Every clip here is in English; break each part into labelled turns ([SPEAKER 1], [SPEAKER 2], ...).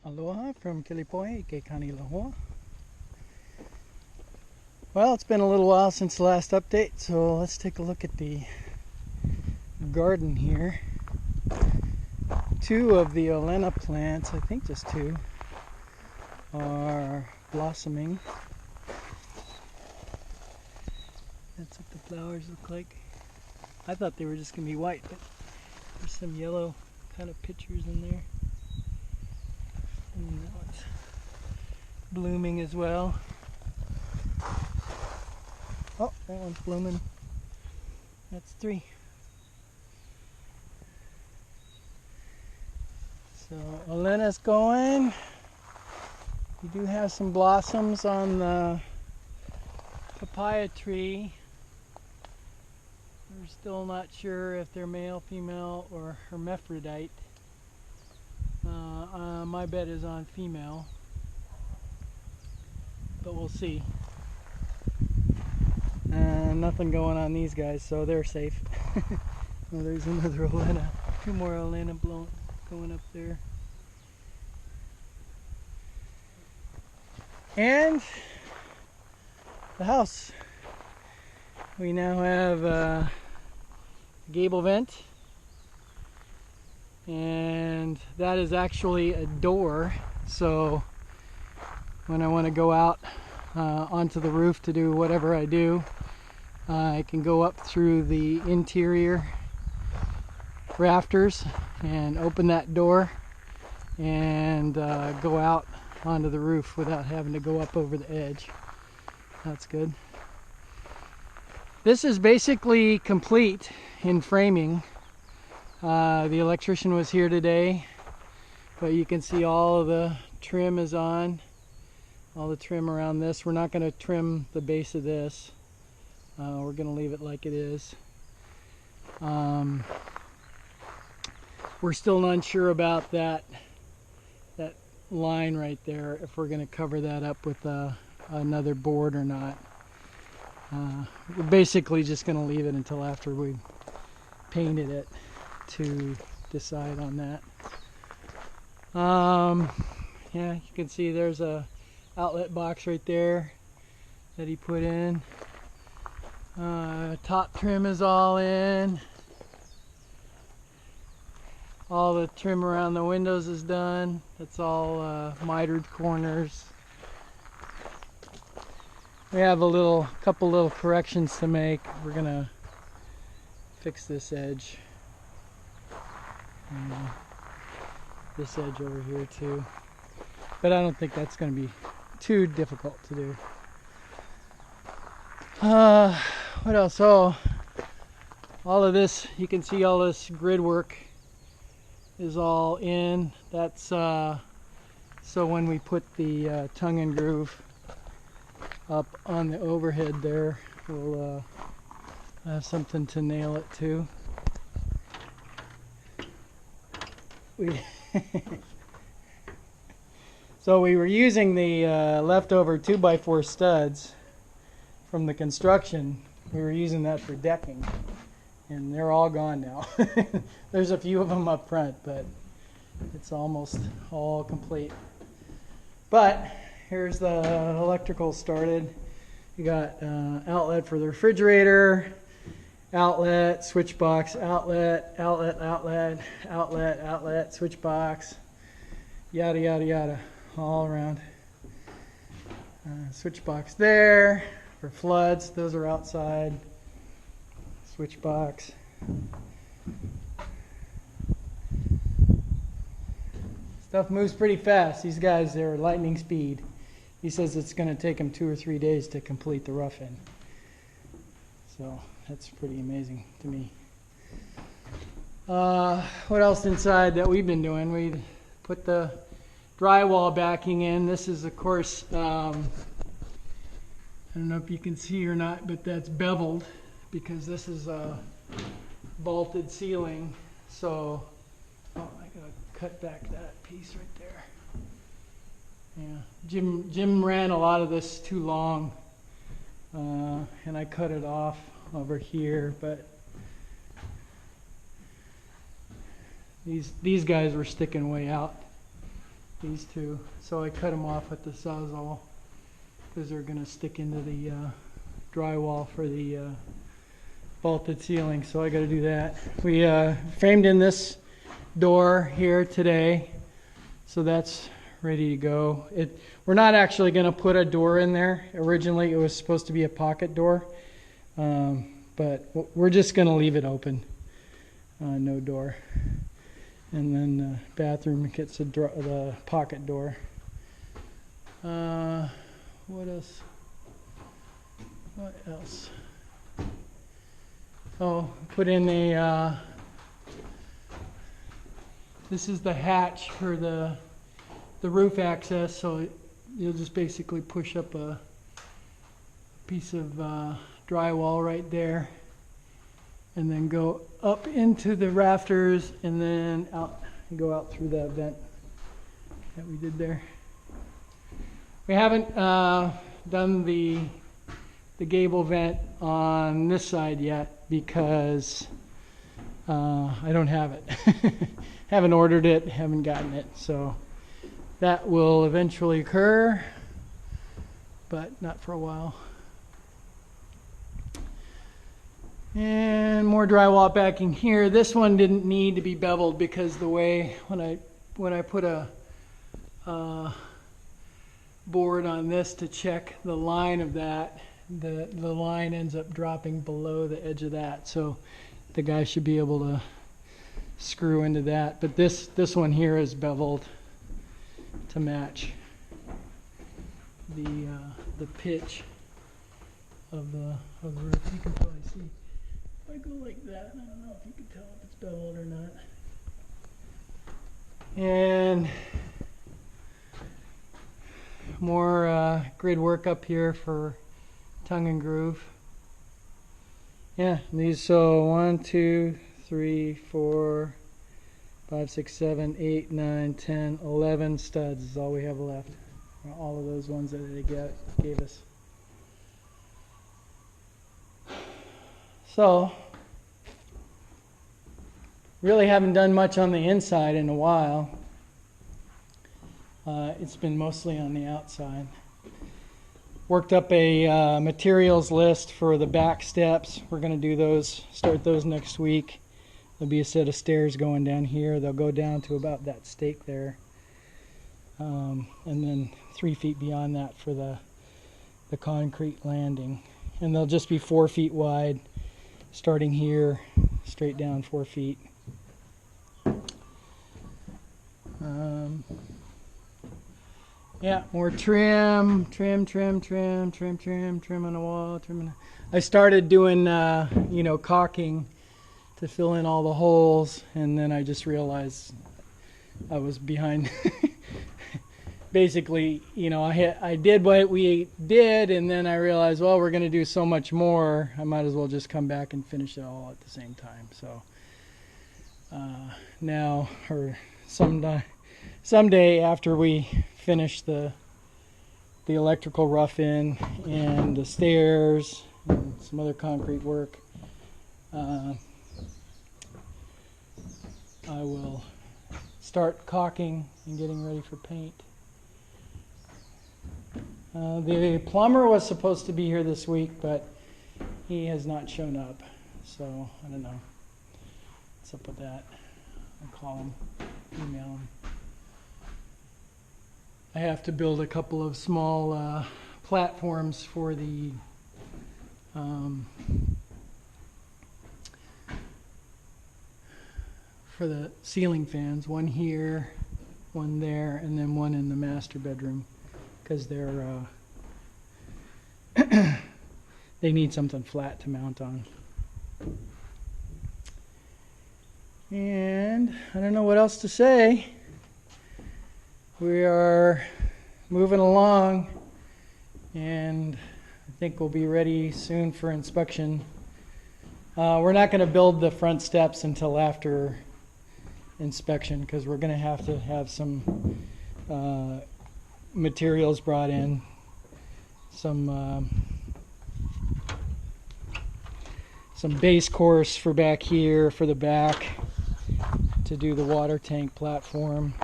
[SPEAKER 1] Aloha from Kilipoe, Keikani Lahore. Well, it's been a little while since the last update, so let's take a look at the garden here. Two of the Olena plants, I think just two, are blossoming. That's what the flowers look like. I thought they were just going to be white, but there's some yellow kind of pictures in there. And that one's blooming as well. Oh, that one's blooming. That's three. So Olena's going. We do have some blossoms on the papaya tree. We're still not sure if they're male, female, or hermaphrodite. My bet is on female, but we'll see. Nothing going on these guys, so they're safe. Oh, there's another Olena. Two more Olena going up there. And the house. We now have a gable vent, and that is actually a door, so when I want to go out onto the roof to do whatever I do, I can go up through the interior rafters and open that door and go out onto the roof without having to go up over the edge. That's good. This is basically complete in framing. The electrician was here today, but you can see all of the trim is on. All the trim around this. We're not going to trim the base of this. We're going to leave it like it is. We're still unsure about that line right there, if we're going to cover that up with another board or not. We're basically just going to leave it until after we painted it to decide on that. Yeah, you can see there's a outlet box right there that he put in. Top trim is all in. All the trim around the windows is done. That's all mitered corners. We have a couple little corrections to make. We're gonna fix this edge. And this edge over here too. But I don't think that's gonna be too difficult to do. What else? Oh, all of this, you can see all this grid work is all in. That's so when we put the tongue and groove up on the overhead there, we'll have something to nail it to. So we were using the leftover 2x4 studs from the construction. We were using that for decking, and they're all gone now. There's a few of them up front, but it's almost all complete. But here's the electrical started. You got outlet for the refrigerator, outlet, switch box, outlet, switch box, yada yada yada, all around. Switch box there for floods, those are outside. Switch box. Stuff moves pretty fast. These guys, they're lightning speed. He says it's going to take him 2 or 3 days to complete the rough-in. So that's pretty amazing to me. What else inside that we've been doing? We put the drywall backing in. This is, of course, I don't know if you can see or not, but that's beveled because this is a vaulted ceiling. So, oh, I gotta cut back that piece right there. Yeah, Jim ran a lot of this too long, and I cut it off over here, but these guys were sticking way out. these two. So I cut them off with the Sawzall because they're going to stick into the drywall for the vaulted ceiling. So I got to do that. We framed in this door here today, so that's ready to go. We're not actually going to put a door in there. Originally it was supposed to be a pocket door, but we're just going to leave it open. No door. And then the bathroom gets the pocket door. What else? What else? Oh, put in a, this is the hatch for the roof access, so you'll just basically push up a piece of drywall right there and then go up into the rafters and then out and go out through that vent that we did there. We haven't done the gable vent on this side yet because I don't have it. Haven't ordered it, haven't gotten it, so that will eventually occur, but not for a while. And more drywall backing here. This one didn't need to be beveled because the way when I put a board on this to check the line of that, the line ends up dropping below the edge of that, so the guy should be able to screw into that. But this one here is beveled to match the pitch of the roof. You can probably see. If I go like that, I don't know if you can tell if it's beveled or not. And more grid work up here for tongue and groove. Yeah, these, so 1, 2, 3, 4, 5, 6, 7, 8, 9, 10, 11 studs is all we have left. All of those ones that they gave us. So, really haven't done much on the inside in a while. It's been mostly on the outside. Worked up a materials list for the back steps. We're going to do those, start those next week. There'll be a set of stairs going down here. They'll go down to about that stake there. And then 3 feet beyond that for the concrete landing. And they'll just be 4 feet wide, starting here, straight down 4 feet. Yeah, more trim on the wall. I started doing, caulking to fill in all the holes, and then I just realized I was behind. Basically, I did what we did, and then I realized, well, we're going to do so much more. I might as well just come back and finish it all at the same time. So now, or someday after we finish the electrical rough in and the stairs and some other concrete work, I will start caulking and getting ready for paint. The plumber was supposed to be here this week, but he has not shown up, so I don't know what's up with that. I'll call him, email him. I have to build a couple of small platforms for the ceiling fans. One here, one there, and then one in the master bedroom, because they're they need something flat to mount on. And I don't know what else to say. We are moving along, and I think we'll be ready soon for inspection. We're not going to build the front steps until after inspection, because we're going to have some materials brought in, some base course for back here, for the back, to do the water tank platform.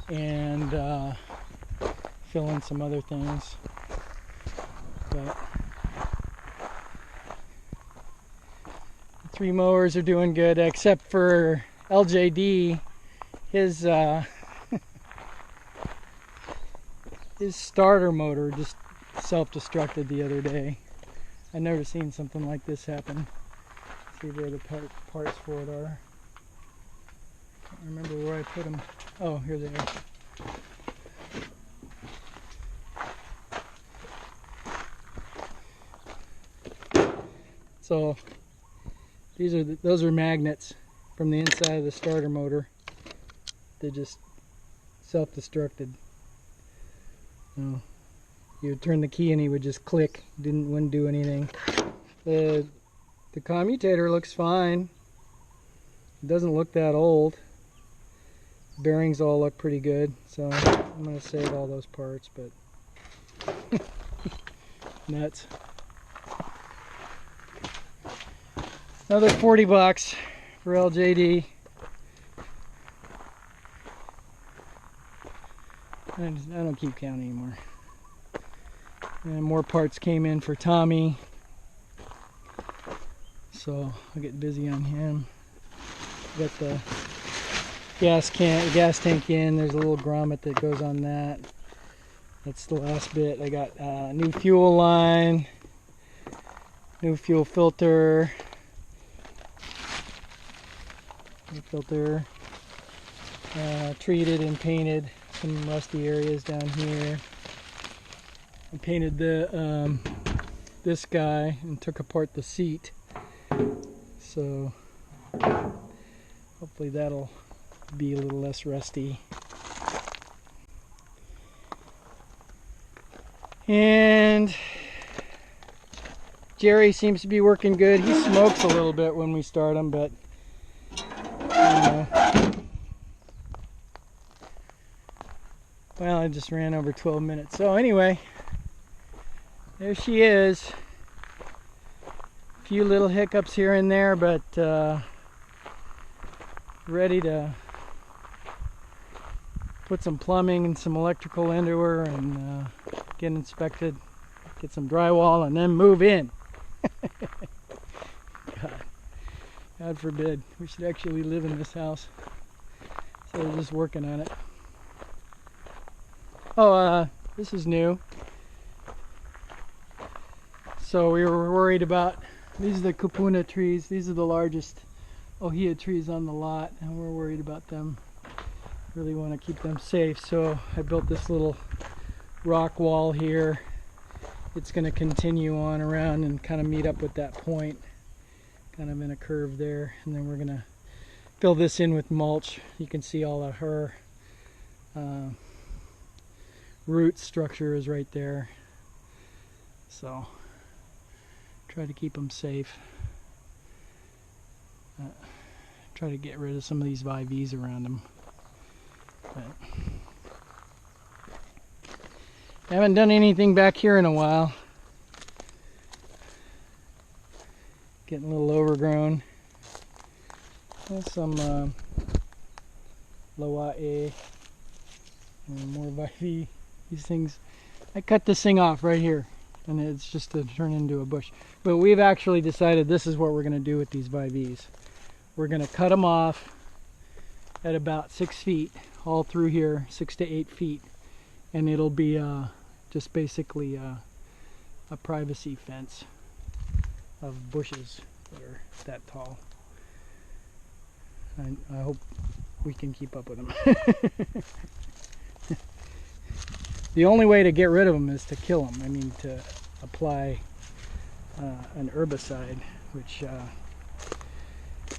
[SPEAKER 1] and fill in some other things. But the 3 mowers are doing good, except for LJD. His his starter motor just self-destructed the other day. I've never seen something like this happen. Let's see where the parts for it are. Can't remember where I put them. Oh, here they are. So those are magnets from the inside of the starter motor. They just self-destructed. So you would turn the key and he would just click. Wouldn't do anything. The commutator looks fine. It doesn't look that old. Bearings all look pretty good. So I'm gonna save all those parts, but nuts. Another 40 bucks for LJD. I don't keep count anymore. And more parts came in for Tommy, so I'll get busy on him. Got the gas tank in. There's a little grommet that goes on that. That's the last bit. I got new fuel line, new fuel filter, treated and painted some rusty areas down here. I painted the this guy and took apart the seat, so hopefully that'll be a little less rusty. And Jerry seems to be working good. He smokes a little bit when we start him, but well, I just ran over 12 minutes. So anyway, there she is. A few little hiccups here and there, but ready to put some plumbing and some electrical into her and get inspected, get some drywall, and then move in. God forbid. We should actually live in this house. So we're just working on it. Oh, this is new. So we were worried about, these are the kupuna trees. These are the largest ohia trees on the lot, and we're worried about them. Really want to keep them safe, so I built this little rock wall here. It's going to continue on around and kind of meet up with that point, kind of in a curve there, and then we're going to fill this in with mulch. You can see all of her root structure is right there, so try to keep them safe. Try to get rid of some of these IVs around them. But I haven't done anything back here in a while. Getting a little overgrown. There's some Loae and more IV. These things, I cut this thing off right here, and it's just to turn into a bush. But we've actually decided this is what we're going to do with these VIVs. We're going to cut them off at about 6 feet, all through here, 6 to 8 feet, and it'll be just basically a privacy fence of bushes that are that tall. I hope we can keep up with them. The only way to get rid of them is to kill them. I mean, to apply an herbicide, which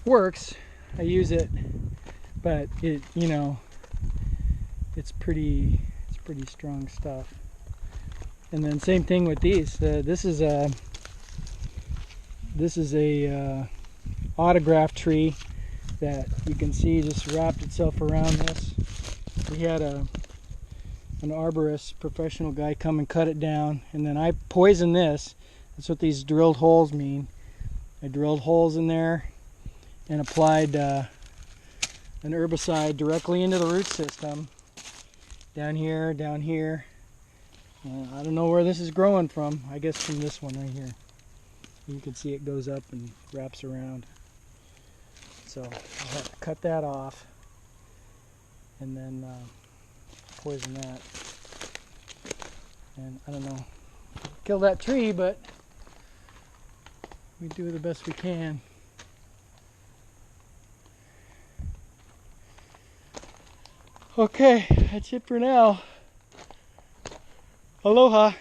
[SPEAKER 1] works. I use it, but it, you know, it's pretty strong stuff. And then same thing with these. This is a autograph tree that you can see just wrapped itself around this. We had an arborist, professional guy, come and cut it down, and then I poisoned this. That's what these drilled holes mean. I drilled holes in there and applied an herbicide directly into the root system, down here, down here. I don't know where this is growing from. I guess from this one right here. You can see it goes up and wraps around. So I'll have to cut that off and then poison that. And I don't know, kill that tree, but we do the best we can. Okay, that's it for now. Aloha.